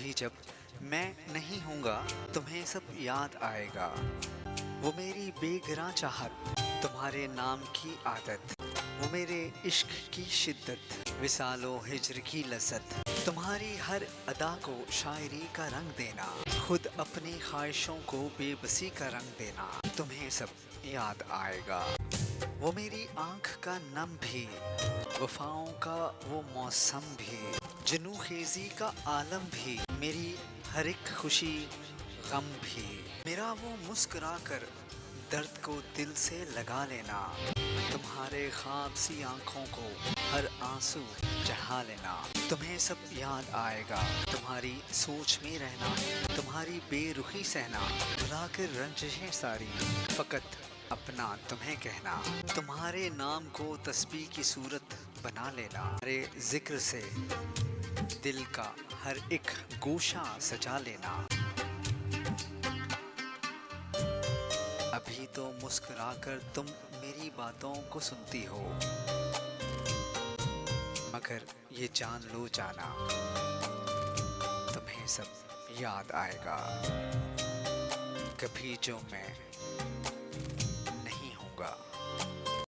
कभी जब मैं नहीं हूँगा तुम्हें सब याद आएगा। वो मेरी बेगुनाह चाहत, तुम्हारे नाम की आदत, वो मेरे इश्क की शिद्दत, विसालो हिज्र की लज़्ज़त, तुम्हारी हर अदा को शायरी का रंग देना, खुद अपनी ख्वाहिशों को बेबसी का रंग देना, तुम्हें सब याद आएगा। वो मेरी आँख का नम भी, वफ़ाओं का वो मौसम भी, जुनू खेज़ी का आलम भी, मेरी हर एक खुशी गम भी, मेरा वो मुस्कुरा कर दर्द को दिल से लगा लेना, तुम्हारे ख्वाब सी आँखों को हर आंसू चढ़ा लेना, तुम्हें सब याद आएगा। तुम्हारी सोच में रहना, तुम्हारी बेरुखी सहना, भुला कर रंजिशें सारी, फ़कत अपना तुम्हें कहना, तुम्हारे नाम को तस्बीह की सूरत बना लेना, अरे जिक्र से दिल का हर एक गोशा सजा लेना। अभी तो मुस्कुराकर तुम मेरी बातों को सुनती हो, मगर ये जान लो जाना, तुम्हें सब याद आएगा। कभी जो मैं